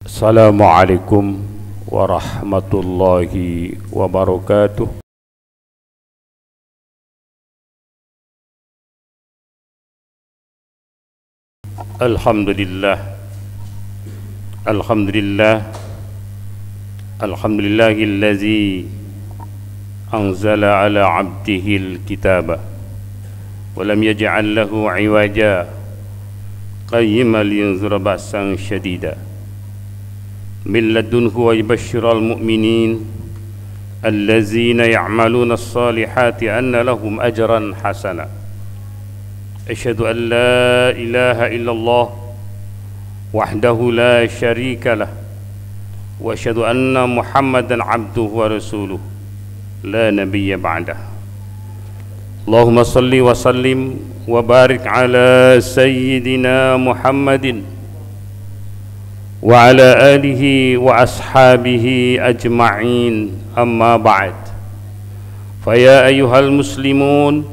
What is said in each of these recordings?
Assalamualaikum warahmatullahi wabarakatuh. Alhamdulillah, Alhamdulillah, Alhamdulillahillazi anzala ala abdihil kitaba wa lam yaj'al lahu iwaja qayyiman liyunzira ba'san syadida min ladunhu wa yubashshiral mu'minin allazina ya'maluna as-salihati anna lahum ajran hasana. Asyhadu an la ilaha illallah wahdahu la syarika lah wa asyhadu anna Muhammadan abduhu wa rasuluh la nabiyya ba'dah. Allahumma salli wa sallim wa barik ala sayyidina Muhammadin wa ala alihi wa ashabihi ajma'in, amma ba'd. Faya ayyuhal muslimun,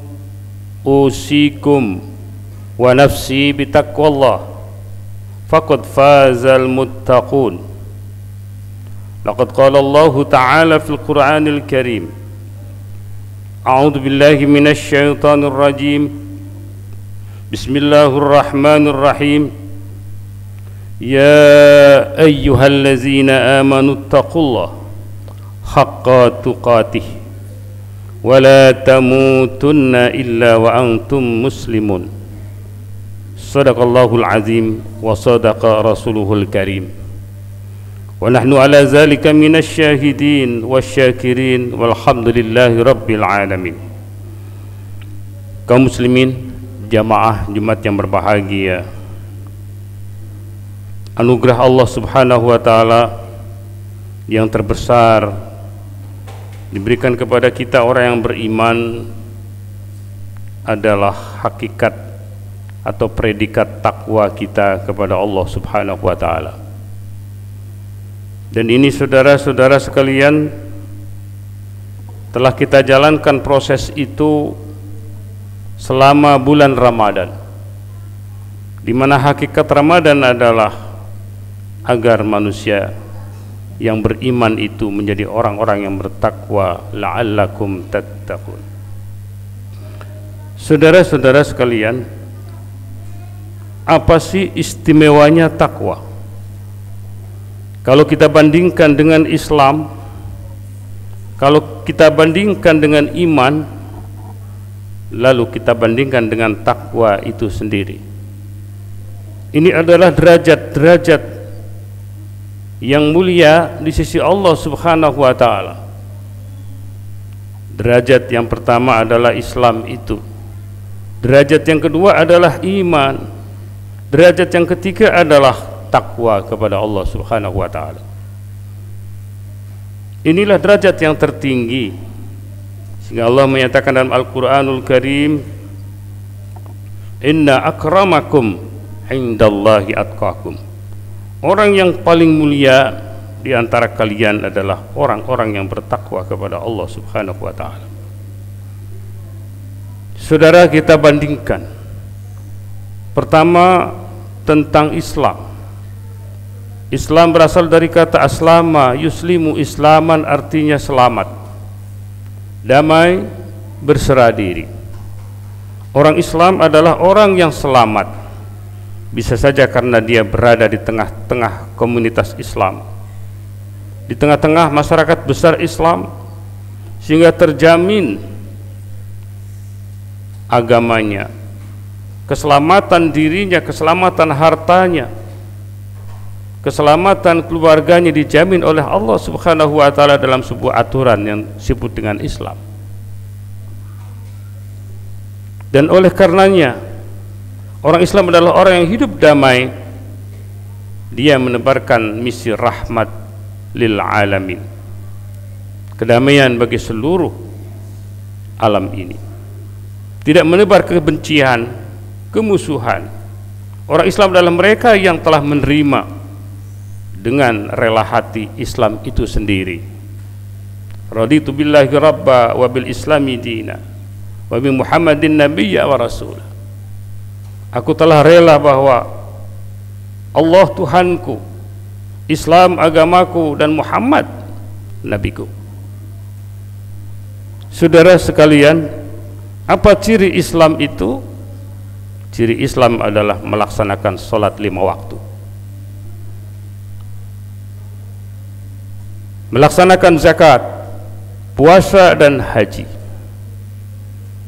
usikum wa nafsi bitaqwallah, faqad fazal muttaqun. Laqad qala Allah ta'ala fil Qur'anil Karim, a'udzu billahi minasy syaithanir rajim, bismillahirrahmanirrahim. Ya ayyuhallazina amanu taqullaha haqqa tuqatih wa la tamutunna illa wa antum muslimun. Sadaqallahul azim wa sadaqa rasuluhul karim. Wa nahnu ala zalika minasy syahidin wasyakirin walhamdulillahi rabbil alamin. Kaum muslimin, jamaah Jumat yang berbahagia, anugerah Allah subhanahu wa ta'ala yang terbesar diberikan kepada kita orang yang beriman adalah hakikat atau predikat takwa kita kepada Allah subhanahu wa ta'ala. Dan ini saudara-saudara sekalian, telah kita jalankan proses itu selama bulan Ramadan, di mana hakikat Ramadan adalah agar manusia yang beriman itu menjadi orang-orang yang bertakwa, la'allakum tattaqun. Saudara-saudara sekalian, apa sih istimewanya takwa? Kalau kita bandingkan dengan Islam, kalau kita bandingkan dengan iman, lalu kita bandingkan dengan takwa itu sendiri, ini adalah derajat-derajat yang mulia di sisi Allah subhanahu wa ta'ala. Derajat yang pertama adalah Islam itu, derajat yang kedua adalah iman, derajat yang ketiga adalah takwa kepada Allah subhanahu wa ta'ala. Inilah derajat yang tertinggi, sehingga Allah menyatakan dalam Al-Quranul Karim, inna akramakum indallahi atqakum. Orang yang paling mulia di antara kalian adalah orang-orang yang bertakwa kepada Allah subhanahu wa ta'ala. Saudara, kita bandingkan pertama tentang Islam. Islam berasal dari kata aslama yuslimu islaman, artinya selamat, damai, berserah diri. Orang Islam adalah orang yang selamat, bisa saja karena dia berada di tengah-tengah komunitas Islam, di tengah-tengah masyarakat besar Islam, sehingga terjamin agamanya, keselamatan dirinya, keselamatan hartanya, keselamatan keluarganya dijamin oleh Allah subhanahu wa ta'ala dalam sebuah aturan yang disebut dengan Islam. Dan oleh karenanya orang Islam adalah orang yang hidup damai. Dia menebarkan misi rahmat lil alamin, kedamaian bagi seluruh alam ini. Tidak menebar kebencian, kemusuhan. Orang Islam adalah mereka yang telah menerima dengan rela hati Islam itu sendiri. Raditu billahi rabba wa bil islami dina wa bi Muhammadin nabiyya wa rasulah. Aku telah rela bahwa Allah Tuhanku Islam agamaku dan Muhammad nabiku. Saudara sekalian, apa ciri Islam itu? Ciri Islam adalah melaksanakan sholat 5 waktu, melaksanakan zakat, puasa dan haji.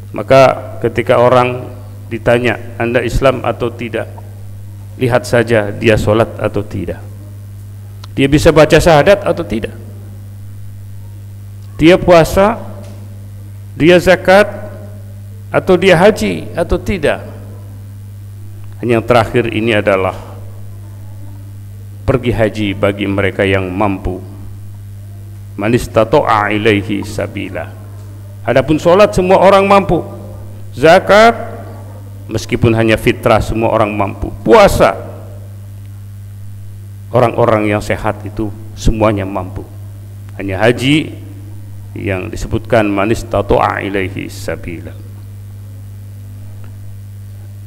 Maka ketika orang ditanya, Anda Islam atau tidak, lihat saja dia sholat atau tidak, dia bisa baca syahadat atau tidak, dia puasa, dia zakat, atau dia haji atau tidak. Hanya yang terakhir ini adalah pergi haji bagi mereka yang mampu. Man istata'a ilaihi sabila. Adapun sholat semua orang mampu, zakat meskipun hanya fitrah semua orang mampu, puasa orang-orang yang sehat itu semuanya mampu. Hanya haji yang disebutkan man istata'a ilaihi sabila.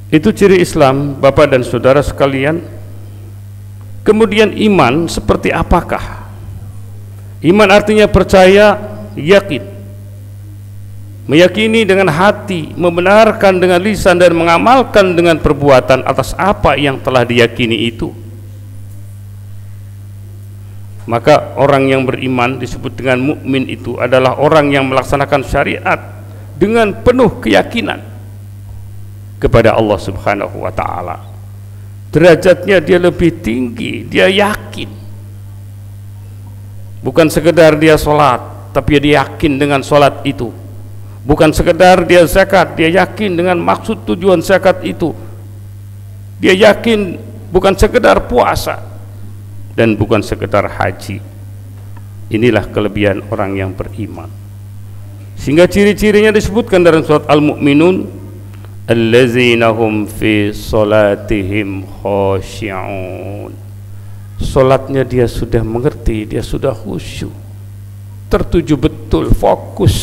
Itu ciri Islam, Bapak dan Saudara sekalian. Kemudian iman seperti apakah? Iman artinya percaya, yakin, meyakini dengan hati, membenarkan dengan lisan dan mengamalkan dengan perbuatan atas apa yang telah diyakini itu. Maka orang yang beriman disebut dengan mukmin itu adalah orang yang melaksanakan syariat dengan penuh keyakinan kepada Allah Subhanahu wa taala. Derajatnya dia lebih tinggi, dia yakin. Bukan sekedar dia sholat, tapi dia yakin dengan sholat itu. Bukan sekedar dia zakat, dia yakin dengan maksud tujuan zakat itu. Dia yakin bukan sekedar puasa dan bukan sekedar haji. Inilah kelebihan orang yang beriman. Sehingga ciri-cirinya disebutkan dalam surat Al-Mu'minun, allazina hum fi salatihim khashi'un. Salatnya dia sudah mengerti, dia sudah khusyuk, tertuju betul, fokus.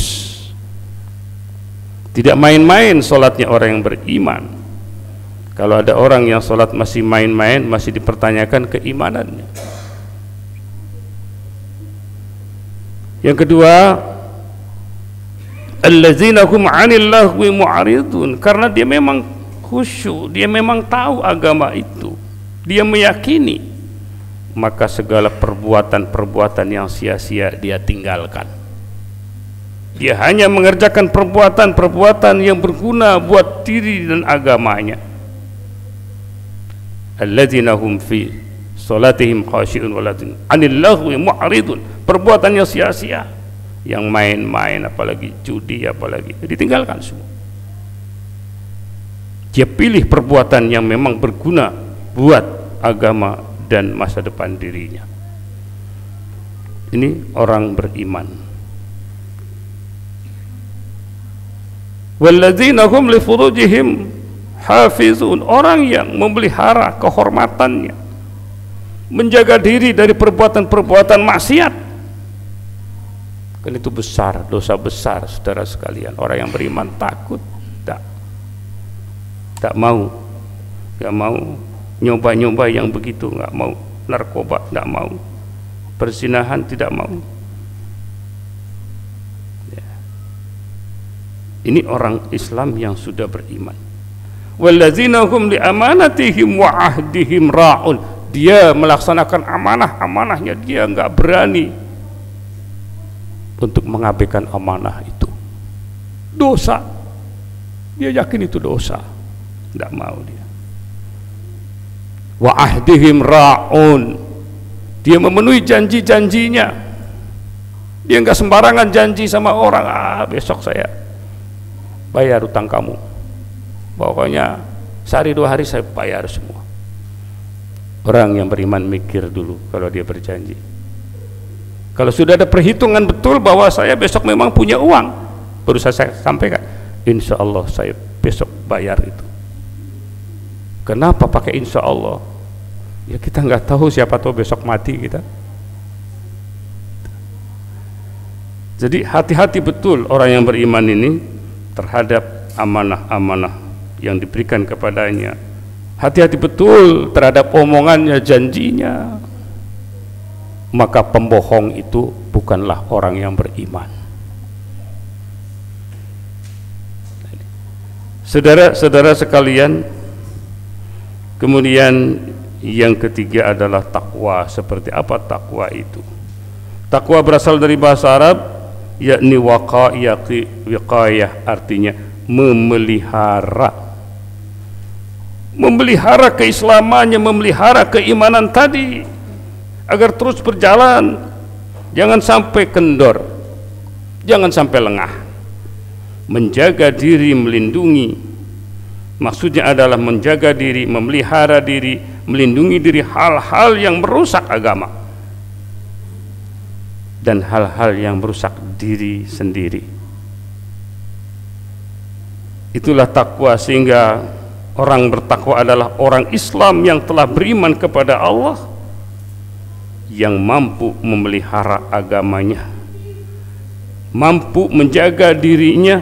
Tidak main-main salatnya orang yang beriman. Kalau ada orang yang sholat masih main-main, masih dipertanyakan keimanannya. Yang kedua, allazina hum 'anil lahwi mu'ridun, karena dia memang khusyuk, dia memang tahu agama itu, dia meyakini, maka segala perbuatan-perbuatan yang sia-sia dia tinggalkan. Dia hanya mengerjakan perbuatan-perbuatan yang berguna buat diri dan agamanya. Alladzina hum fi salatihim khashi'un waladun 'anil lahwi mu'ridun. Perbuatan yang sia-sia, yang main-main, apalagi judi, apalagi ditinggalkan semua. Dia pilih perbuatan yang memang berguna buat agama dan masa depan dirinya. Ini orang beriman. Walladzina hum li furujihim hafizun, orang yang memelihara kehormatannya, menjaga diri dari perbuatan-perbuatan maksiat. Kan itu besar, dosa besar, saudara sekalian. Orang yang beriman takut, tak mau, nggak mau nyoba-nyoba yang begitu, nggak mau narkoba, nggak mau perzinahan, tidak mau. Ya. Ini orang Islam yang sudah beriman. Wallazina hum li amanatihim wa ahdihim ra'un. Dia melaksanakan amanah-amanahnya, dia nggak berani untuk mengabaikan amanah itu. Dosa, dia yakin itu dosa, nggak mau dia. Wa ahdihim ra'un, dia memenuhi janji-janjinya. Dia nggak sembarangan janji sama orang, besok saya bayar utang kamu, pokoknya sehari 2 hari saya bayar semua. Orang yang beriman mikir dulu kalau dia berjanji. Kalau sudah ada perhitungan betul bahwa saya besok memang punya uang, baru saya sampaikan, insya Allah saya besok bayar itu. Kenapa pakai insya Allah? Ya kita nggak tahu, siapa tahu besok mati kita. Jadi hati-hati betul orang yang beriman ini terhadap amanah-amanah yang diberikan kepadanya. Hati-hati betul terhadap omongannya, janjinya. maka pembohong itu bukanlah orang yang beriman. Saudara-saudara sekalian, kemudian yang ketiga adalah takwa. Seperti apa takwa itu? Takwa berasal dari bahasa Arab, yakni wiqayah, artinya memelihara keislamannya, memelihara keimanan tadi agar terus berjalan, jangan sampai kendor, jangan sampai lengah. Menjaga diri, melindungi, maksudnya adalah menjaga diri, memelihara diri, melindungi diri hal-hal yang merusak agama dan hal-hal yang merusak diri sendiri. Itulah takwa, sehingga orang bertakwa adalah orang Islam yang telah beriman kepada Allah, yang mampu memelihara agamanya, mampu menjaga dirinya,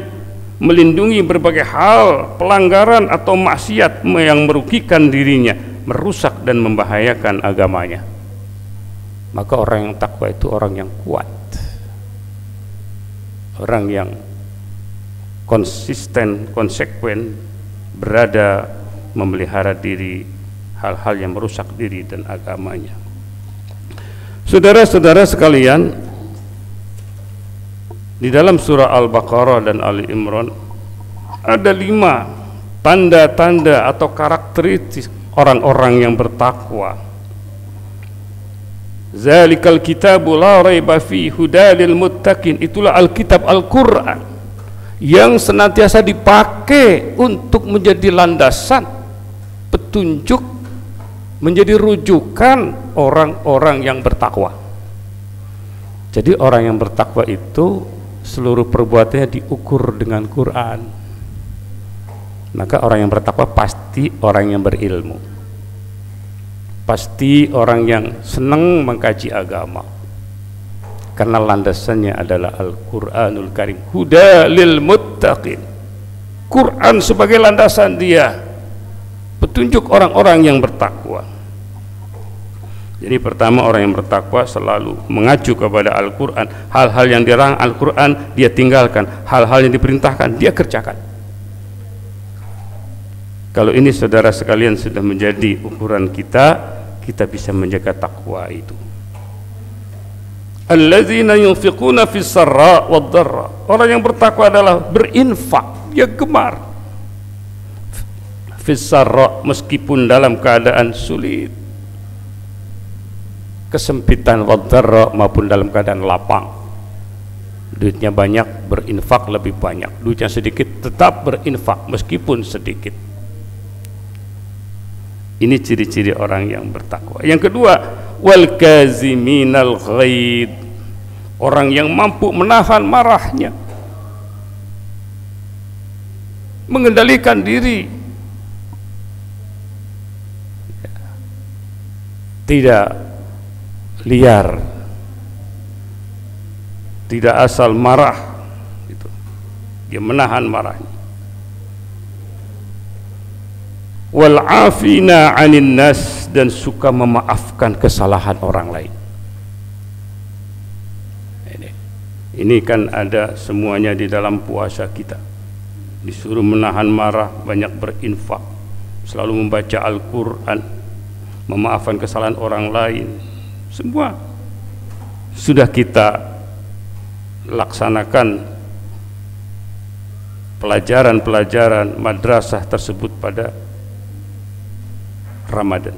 melindungi berbagai hal pelanggaran atau maksiat yang merugikan dirinya, merusak dan membahayakan agamanya. Maka orang yang takwa itu orang yang kuat, orang yang konsisten, konsekuen berada memelihara diri hal-hal yang merusak diri dan agamanya. Saudara-saudara sekalian, di dalam surah Al-Baqarah dan Ali Imran ada 5 tanda-tanda atau karakteristik orang-orang yang bertakwa. Zalikal kitabu la raiba fi hudalil muttaqin, itulah Alkitab Al-Quran yang senantiasa dipakai untuk menjadi landasan petunjuk, menjadi rujukan orang-orang yang bertakwa. Jadi orang yang bertakwa itu seluruh perbuatannya diukur dengan Quran. Maka orang yang bertakwa pasti orang yang berilmu, pasti orang yang senang mengkaji agama, karena landasannya adalah Al-Quranul Karim, huda lil muttaqin. Quran sebagai landasan dia, petunjuk orang-orang yang bertakwa. Jadi pertama, orang yang bertakwa selalu mengacu kepada Al-Quran. Hal-hal yang dilarang Al-Quran dia tinggalkan, hal-hal yang diperintahkan dia kerjakan. Kalau ini saudara sekalian sudah menjadi ukuran kita, kita bisa menjaga takwa itu. Alladzina yunfiquna fis sarra wad dharra, orang yang bertakwa adalah berinfak, dia gemar fis sarra, meskipun dalam keadaan sulit, kesempitan, wad dharra, maupun dalam keadaan lapang. Duitnya banyak, berinfak lebih banyak. Duitnya sedikit, tetap berinfak meskipun sedikit. Ini ciri-ciri orang yang bertakwa. Yang kedua, wal kaziminal ghaid, orang yang mampu menahan marahnya, mengendalikan diri, tidak liar, tidak asal marah gitu. Dia menahan marahnya. Wal afina 'anin nas, dan suka memaafkan kesalahan orang lain. Ini kan ada semuanya di dalam puasa kita. Disuruh menahan marah, banyak berinfak, selalu membaca Al-Quran, memaafkan kesalahan orang lain. Semua sudah kita laksanakan pelajaran-pelajaran madrasah tersebut pada Ramadan.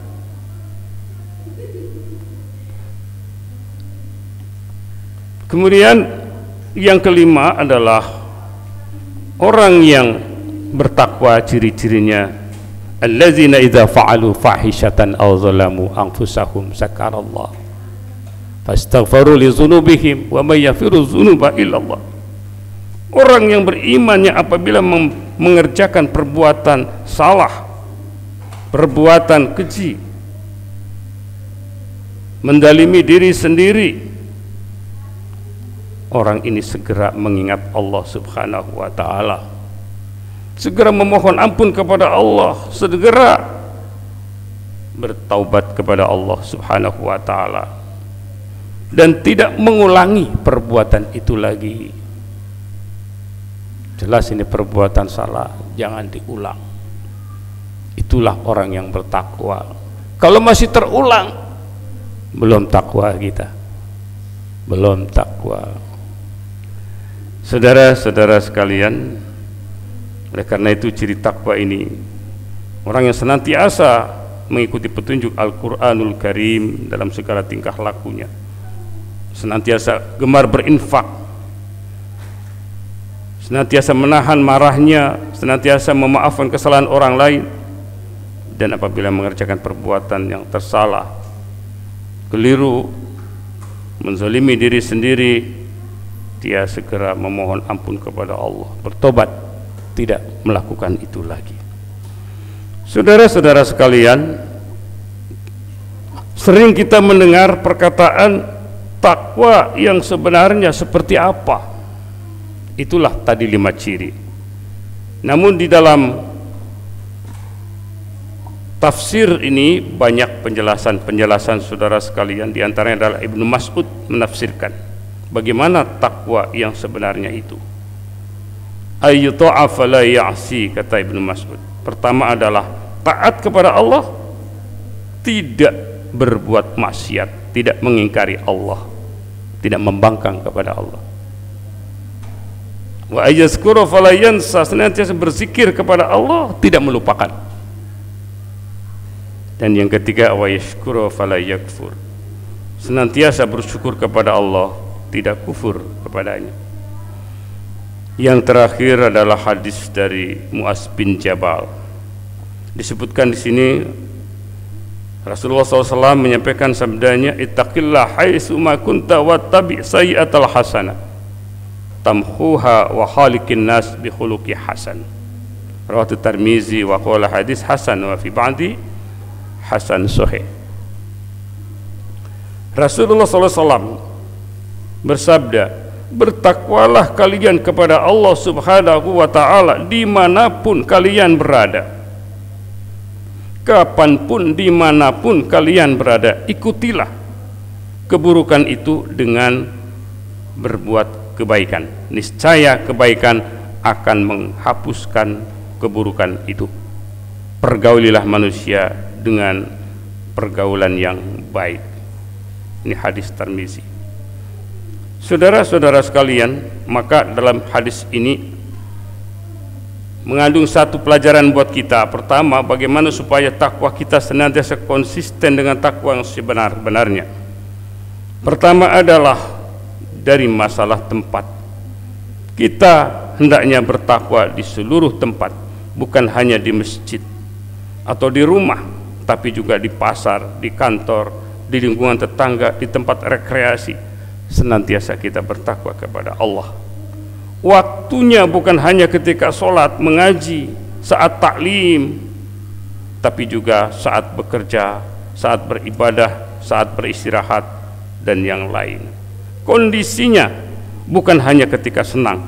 Kemudian yang kelima adalah orang yang bertakwa, ciri-cirinya allazina idza fa'alu fahishatan aw zalamu anfusahum zakarallah fastaghfiru li dzunubihim wa may yaghfiru dzunuba illallah. Orang yang berimannya apabila mengerjakan perbuatan salah, perbuatan keji, mendalimi diri sendiri, orang ini segera mengingat Allah Subhanahu wa ta'ala, segera memohon ampun kepada Allah, segera bertaubat kepada Allah Subhanahu wa ta'ala, dan tidak mengulangi perbuatan itu lagi. Jelas ini perbuatan salah, jangan diulang. Itulah orang yang bertakwa. Kalau masih terulang, belum takwa kita, belum takwa. Saudara-saudara sekalian, oleh karena itu ciri takwa ini orang yang senantiasa mengikuti petunjuk Al-Quranul Karim dalam segala tingkah lakunya, senantiasa gemar berinfak, senantiasa menahan marahnya, senantiasa memaafkan kesalahan orang lain, dan apabila mengerjakan perbuatan yang tersalah, keliru, menzalimi diri sendiri, dia segera memohon ampun kepada Allah, bertobat, tidak melakukan itu lagi. Saudara-saudara sekalian, sering kita mendengar perkataan takwa yang sebenarnya seperti apa. Itulah tadi 5 ciri. Namun di dalam tafsir ini banyak penjelasan saudara sekalian. Di antaranya adalah Ibnu Mas'ud menafsirkan bagaimana takwa yang sebenarnya itu. Ayyuta'a fala ya'si, kata Ibnu Mas'ud. Pertama adalah taat kepada Allah, tidak berbuat maksiat, tidak mengingkari Allah, tidak membangkang kepada Allah. Wa ayazkuru fala yansa, senantiasa berzikir kepada Allah, tidak melupakan. Dan yang ketiga, wa yashkuru fala yakfur, senantiasa bersyukur kepada Allah, tidak kufur kepadanya. Yang terakhir adalah hadis dari Mu'adz bin Jabal. Disebutkan di sini Rasulullah SAW menyampaikan sabdanya, ittaqillah haitsu ma kunta wattabi' sayyi'atal hasanah tamhuha wa khaliqin nas bi khuluqi hasan. Rawahu Tirmizi wa qala hadis hasan wa fi ba'di hasan sahih. Rasulullah SAW bersabda, bertakwalah kalian kepada Allah Subhanahu wa ta'ala dimanapun kalian berada, kapanpun, dimanapun kalian berada. Ikutilah keburukan itu dengan berbuat kebaikan, niscaya kebaikan akan menghapuskan keburukan itu. Pergaulilah manusia dengan pergaulan yang baik. Ini hadis Tirmizi. Saudara-saudara sekalian, maka dalam hadis ini mengandung satu pelajaran buat kita. Pertama, bagaimana supaya takwa kita senantiasa konsisten dengan takwa yang sebenar-benarnya. Pertama adalah dari masalah tempat. Kita hendaknya bertakwa di seluruh tempat, bukan hanya di masjid atau di rumah, tapi juga di pasar, di kantor, di lingkungan tetangga, di tempat rekreasi. Senantiasa kita bertakwa kepada Allah. Waktunya bukan hanya ketika sholat, mengaji, saat taklim, tapi juga saat bekerja, saat beribadah, saat beristirahat, dan yang lain. Kondisinya bukan hanya ketika senang,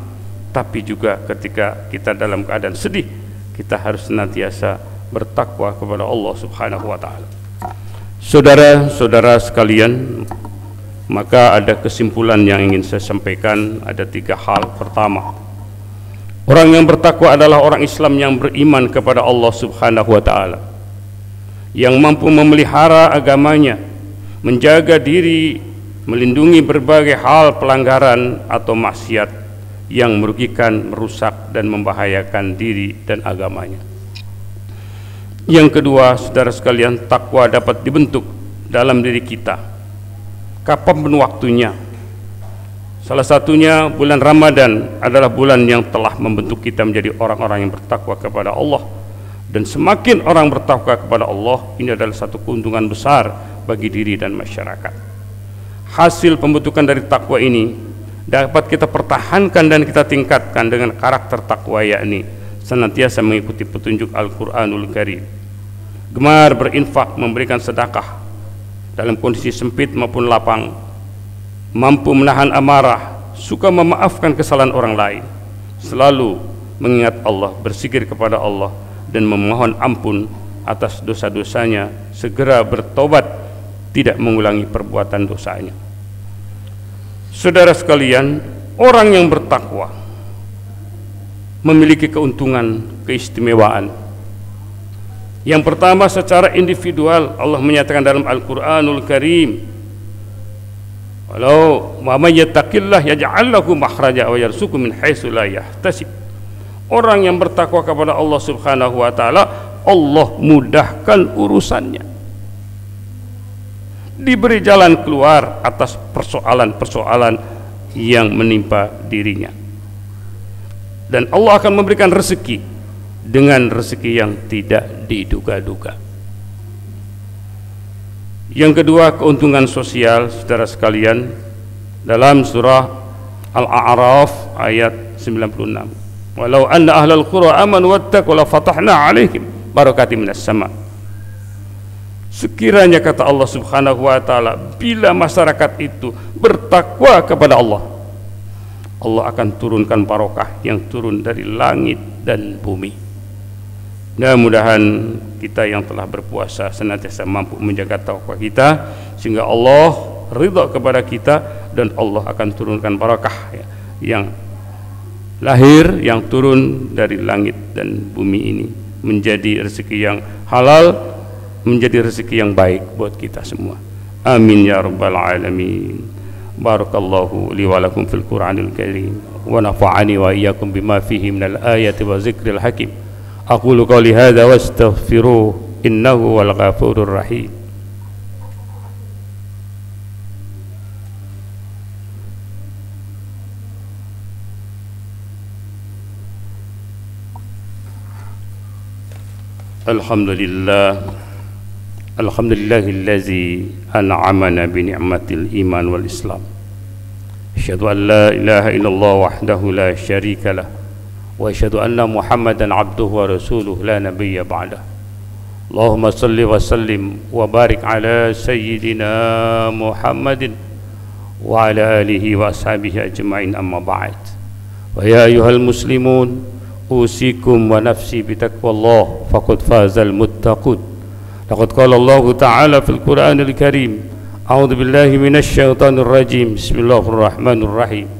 tapi juga ketika kita dalam keadaan sedih, kita harus senantiasa bertakwa kepada Allah Subhanahu wa ta'ala. Saudara-saudara sekalian, maka ada kesimpulan yang ingin saya sampaikan. Ada 3 hal. Pertama, orang yang bertakwa adalah orang Islam yang beriman kepada Allah Subhanahu wa ta'ala, yang mampu memelihara agamanya, menjaga diri, melindungi berbagai hal pelanggaran atau maksiat yang merugikan, merusak, dan membahayakan diri dan agamanya. Yang kedua, saudara sekalian, takwa dapat dibentuk dalam diri kita kapanpun waktunya. Salah satunya bulan Ramadan adalah bulan yang telah membentuk kita menjadi orang-orang yang bertakwa kepada Allah. Dan semakin orang bertakwa kepada Allah, ini adalah satu keuntungan besar bagi diri dan masyarakat. Hasil pembentukan dari takwa ini dapat kita pertahankan dan kita tingkatkan dengan karakter takwa, yakni senantiasa mengikuti petunjuk Al-Quranul Karim, gemar berinfak, memberikan sedekah dalam kondisi sempit maupun lapang, mampu menahan amarah, suka memaafkan kesalahan orang lain, selalu mengingat Allah, berzikir kepada Allah, dan memohon ampun atas dosa-dosanya, segera bertobat, tidak mengulangi perbuatan dosanya. Saudara sekalian, orang yang bertakwa memiliki keuntungan, keistimewaan. Yang pertama, secara individual Allah menyatakan dalam Al-Qur'anul Karim, walau may yattaqillah yaj'al lahu makhraja wa yarzuqhu min haitsu la yahtasib. Orang yang bertakwa kepada Allah Subhanahu wa taala, Allah mudahkan urusannya, diberi jalan keluar atas persoalan-persoalan yang menimpa dirinya, dan Allah akan memberikan rezeki dengan rezeki yang tidak diduga-duga. Yang kedua, keuntungan sosial, saudara sekalian, dalam surah Al-A'raf ayat 96, walau anna ahlal qura amanu wattaqu la fatahna 'alaihim barakatim minas sama. Sekiranya, kata Allah Subhanahu wa taala, bila masyarakat itu bertakwa kepada Allah, Allah akan turunkan barokah yang turun dari langit dan bumi. Mudah-mudahan kita yang telah berpuasa senantiasa mampu menjaga takwa kita, sehingga Allah ridha kepada kita, dan Allah akan turunkan barakah yang lahir, yang turun dari langit dan bumi ini, menjadi rezeki yang halal, menjadi rezeki yang baik buat kita semua. Amin ya rabbal alamin. Barakallahu li wa lakum fil Qur'anil Karim, wa nafa'ani wa iyyakum bima fihi minal ayati wa zikril hakim. Aqulu qawli hadza wastaghfiruhu innahu wal ghafurur rahim. Alhamdulillahillazi an'amana bi ni'matil iman wal islam. Asyhadu an la ilaha illallah wahdahu la syarika lah, wa asyhadu anna Muhammadan abduhu wa rasuluhu la nabiyya ba'dah. Allahumma salli wa sallim wa barik ala sayyidina Muhammadin wa ala alihi wa ashabihi ajma'in, amma ba'd. Wa ya ayyuhal muslimun, usikum wa nafsi bitaqwallah faqad fazal muttaqun. Laqad qala Allah ta'ala fil Qur'anil Karim, a'udzu billahi minasy syaithanir rajim, bismillahir rahim.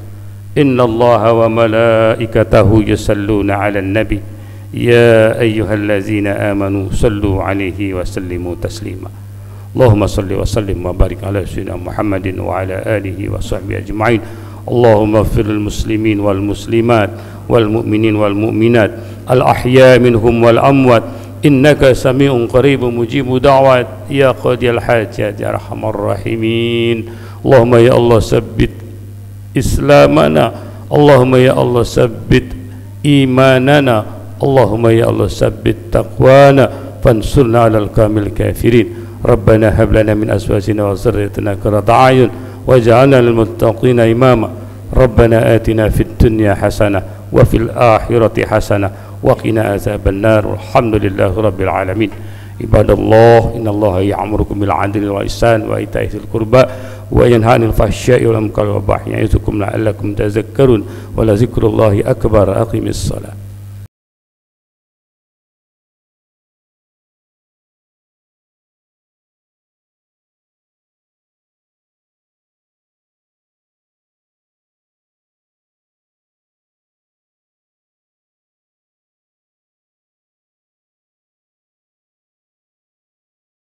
Innallaha wa malaikatahu yusalluna 'alan nabi ya ayyuhallazina amanu sallu 'alaihi wa sallimu taslima. Allahumma salli wa sallim wa barik ala sayyidina Muhammadin wa ala alihi wa sahbihi ajma'in. Allahumma ighfir lil muslimin wal muslimat wal mu'minin wal mu'minat al ahya minhum wal amwat innaka sami'un qaribun mujibu da'wat ya qadiyal hajat ya arhamar rahimin. Allahumma ya Allah sabbit islamana, Allahumma ya Allah sabbit imanana, Allahumma ya Allah sabbit taqwana fansurna 'alal kamil kafirin. Rabbana hab lana min azwajina wa dhurriyyatina qurrata a'yun waj'alna lil muttaqina imama. Rabbana atina fid dunya hasanah wa fil akhirati hasanah wa qina azaban nar. Alhamdulillahi rabbil alamin. Ibadallah, innallaha ya'murukum bil 'adli wal ihsan wa ita'i dzil qurba wa yanha 'anil fahsya'i wal munkari wal baghi ya'izukum la'allakum tadhakkarun wa la dzikrullahi akbar. Aqimis shalah.